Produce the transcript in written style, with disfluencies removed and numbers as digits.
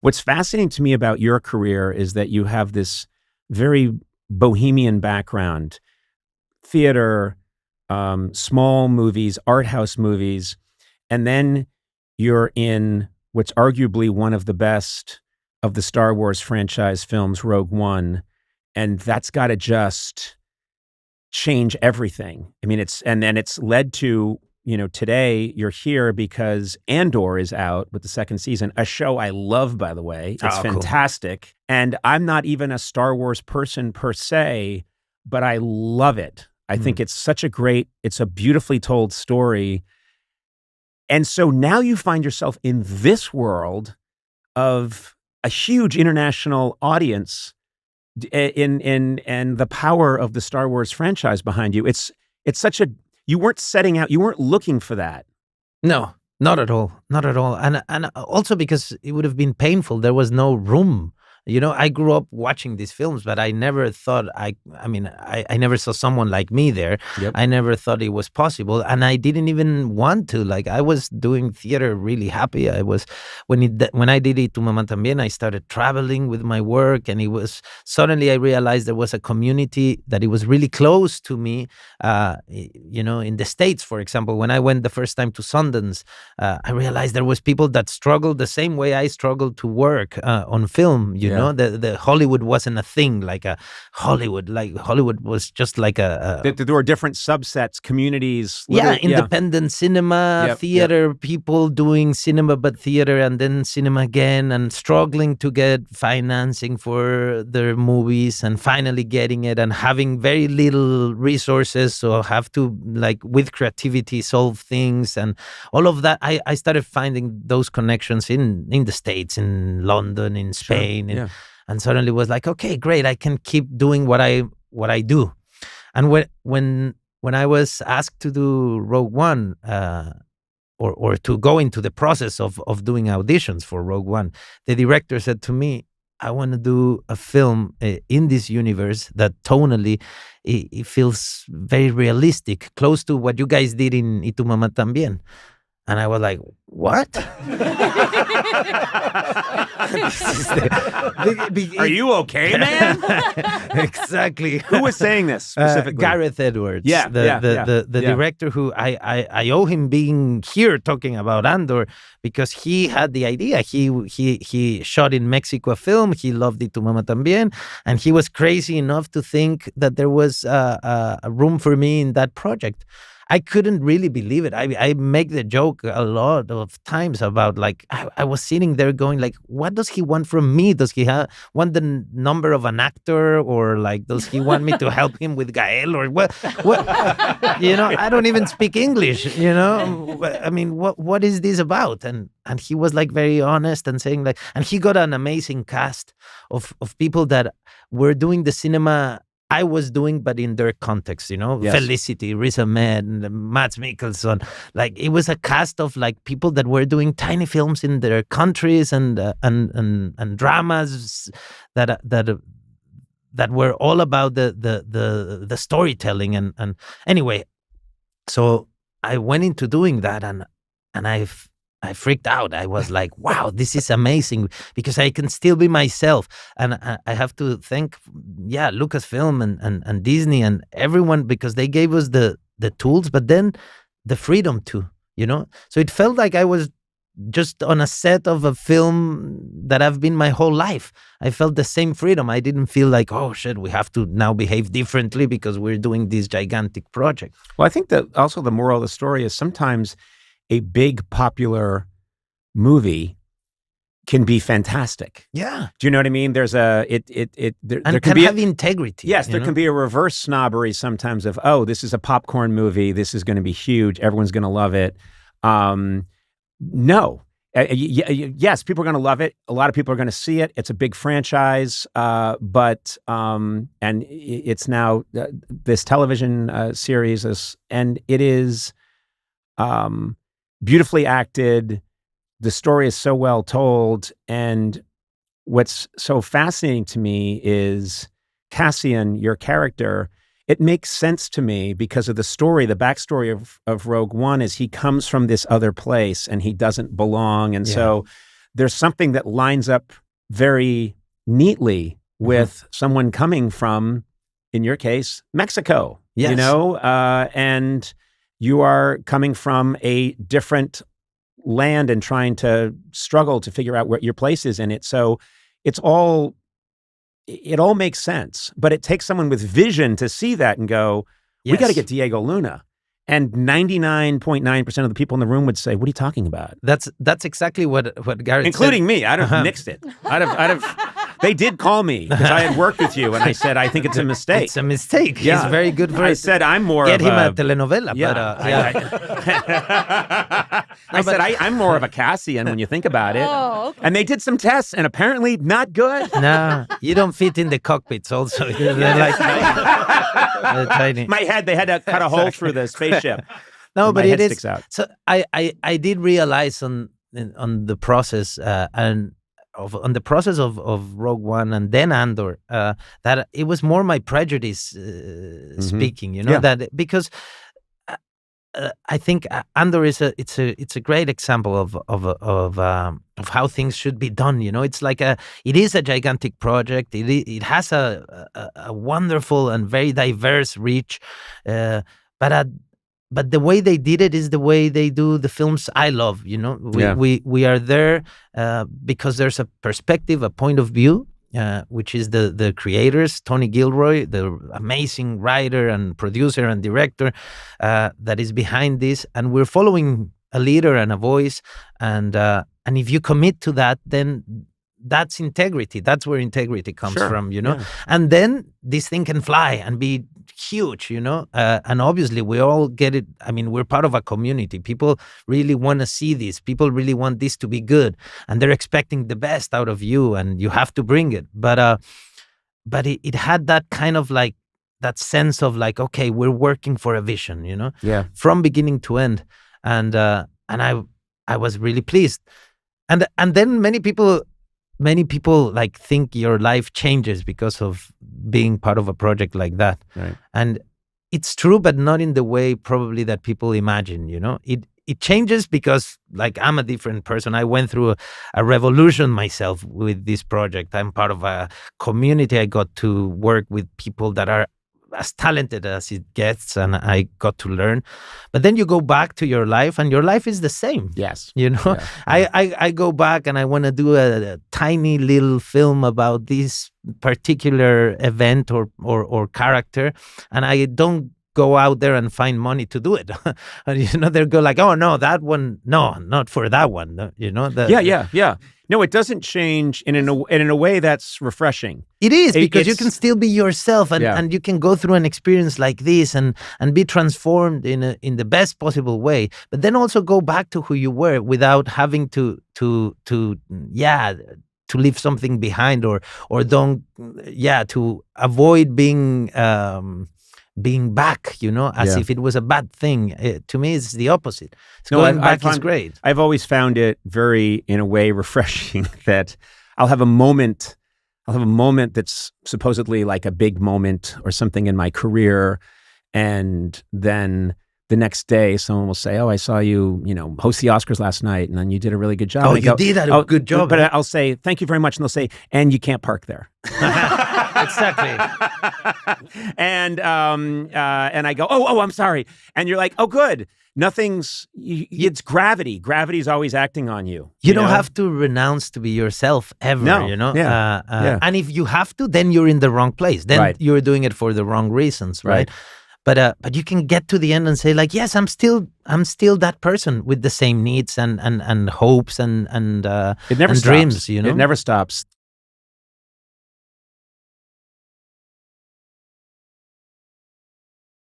What's fascinating to me about your career is that you have this very bohemian background, theater, small movies, art house movies, and then you're in what's arguably one of the best of the Star Wars franchise films, Rogue One, and that's got to just change everything. I mean, it's led to, today you're here because Andor is out with the second season, a show I love, by the way. It's fantastic. Cool. And I'm not even a Star Wars person per se, but I love it. I think it's a beautifully told story. And so now you find yourself in this world of a huge international audience and the power of the Star Wars franchise behind you. It's such you weren't setting out, you weren't looking for that. No, not at all. Not at all. And also because it would have been painful. There was no room. I grew up watching these films, but I never thought I never saw someone like me there. Yep. I never thought it was possible. And I didn't even want to. Like, I was doing theater really happy. I was, when I did it to Mamá También, I started traveling with my work, and it was, suddenly I realized there was a community that it was really close to me. In the States, for example, when I went the first time to Sundance, I realized there was people that struggled the same way I struggled to work on film, the Hollywood wasn't a thing like a Hollywood. Like Hollywood was just like there were different subsets, communities. Independent cinema, theater, people doing cinema but theater, and then cinema again, and struggling to get financing for their movies, and finally getting it, and having very little resources, so have to, like, with creativity solve things, and all of that. I started finding those connections in the States, in London, in Spain. And suddenly was like, okay, great, I can keep doing what I do. And when I was asked to do Rogue One, or to go into the process of doing auditions for Rogue One, the director said to me, I want to do a film in this universe that tonally it feels very realistic, close to what you guys did in Y Tu Mamá También. And I was like, what? Are you okay, man? Exactly. Who was saying this specifically? Gareth Edwards. The director who I owe him being here talking about Andor, because he had the idea. He shot in Mexico a film. He loved it to Mamá También. And he was crazy enough to think that there was a room for me in that project. I couldn't really believe it. I make the joke a lot of times about, like, I was sitting there going, like, what does he want from me? Does he want the number of an actor, or, like, does he want me to help him with Gael, or what? I don't even speak English. I mean, what is this about? And he was, like, very honest and saying, like, and he got an amazing cast of people that were doing the cinema I was doing, but in their context, yes. Felicity, Riz Ahmed, Mads Mikkelsen. Like, it was a cast of, like, people that were doing tiny films in their countries and dramas that were all about the storytelling and anyway. So I went into doing that, and I freaked out. I was like, wow, this is amazing, because I can still be myself. And I have to thank, Lucasfilm and Disney and everyone, because they gave us the tools, but then the freedom to, So it felt like I was just on a set of a film that I've been my whole life. I felt the same freedom. I didn't feel like, oh shit, we have to now behave differently because we're doing this gigantic project. Well, I think that also the moral of the story is sometimes a big popular movie can be fantastic. Yeah. Do you know what I mean? There's there can have integrity. Yes, there can be a reverse snobbery sometimes of, oh, this is a popcorn movie. This is going to be huge. Everyone's going to love it. No. Yes, people are going to love it. A lot of people are going to see it. It's a big franchise, but and it's now this television series, and it is beautifully acted. The story is so well told. And what's so fascinating to me is Cassian, your character. It makes sense to me because of the story. The backstory of Rogue One is he comes from this other place and he doesn't belong. And so there's something that lines up very neatly with someone coming from, in your case, Mexico. Yes. You know, and you are coming from a different land and trying to struggle to figure out where your place is in it. So it all makes sense, but it takes someone with vision to see that and go, we got to get Diego Luna. And 99.9% of the people in the room would say, what are you talking about? That's exactly what Gareth Including said. me. I'd have nixed it. I'd have they did call me because I had worked with you, and I said, I think it's a mistake. It's a mistake. Yeah. He's very good for I it. said, I'm more Get of him a a telenovela. Yeah. I said, I'm more of a Cassian when you think about it. Oh, okay. And they did some tests, and apparently not good. No, you don't fit in the cockpits also. They're like tiny. My head, they had to cut a hole through the spaceship. No, but my it head is. sticks out. So I did realize on the process on the process of Rogue One and then Andor that it was more my prejudice speaking. You know, that because I think Andor is it's a great example of how things should be done. You know, it's like it is a gigantic project. It has a wonderful and very diverse reach, but the way they did it is the way they do the films I love. You know, we are there because there's a perspective, a point of view. Which is the creators, Tony Gilroy, the amazing writer and producer and director that is behind this, and we're following a leader and a voice, and if you commit to that, then that's integrity. That's where integrity comes from, you know. Yeah. And then this thing can fly and be huge, you know. And obviously, we all get it. I mean, we're part of a community. People really want to see this. People really want this to be good, and they're expecting the best out of you, and you have to bring it. But it had that kind of like that sense of like, okay, we're working for a vision, you know, from beginning to end, and I was really pleased, and then many people like think your life changes because of being part of a project like that. Right. And it's true, but not in the way probably that people imagine, you know. It changes because like I'm a different person. I went through a revolution myself with this project. I'm part of a community. I got to work with people that are as talented as it gets, and I got to learn. But then you go back to your life, and your life is the same. Yes. You know, I go back and I want to do a tiny little film about this particular event or character, and I don't go out there and find money to do it. And, you know, they'll go like, oh, no, that one, no, not for that one. You know? Yeah. No, it doesn't change in a way that's refreshing. It is, because you can still be yourself, and you can go through an experience like this and be transformed in the best possible way, but then also go back to who you were without having to leave something behind or to avoid being back, you know, as if it was a bad thing. To me, it's the opposite. Going back is great. I've always found it very, in a way, refreshing that I'll have a moment that's supposedly like a big moment or something in my career, and then the next day someone will say, oh, I saw you, you know, host the Oscars last night, and then you did a really good job. Oh, you did a good job. But I'll say, thank you very much, and they'll say, and you can't park there. Exactly. And I go, oh, I'm sorry. And you're like, oh, good. It's gravity. Gravity's always acting on you. You don't have to renounce to be yourself ever, you know? And if you have to, then you're in the wrong place. Then you're doing it for the wrong reasons, right? But you can get to the end and say like, yes, I'm still that person with the same needs and hopes and it never and stops. dreams, you know? It never stops.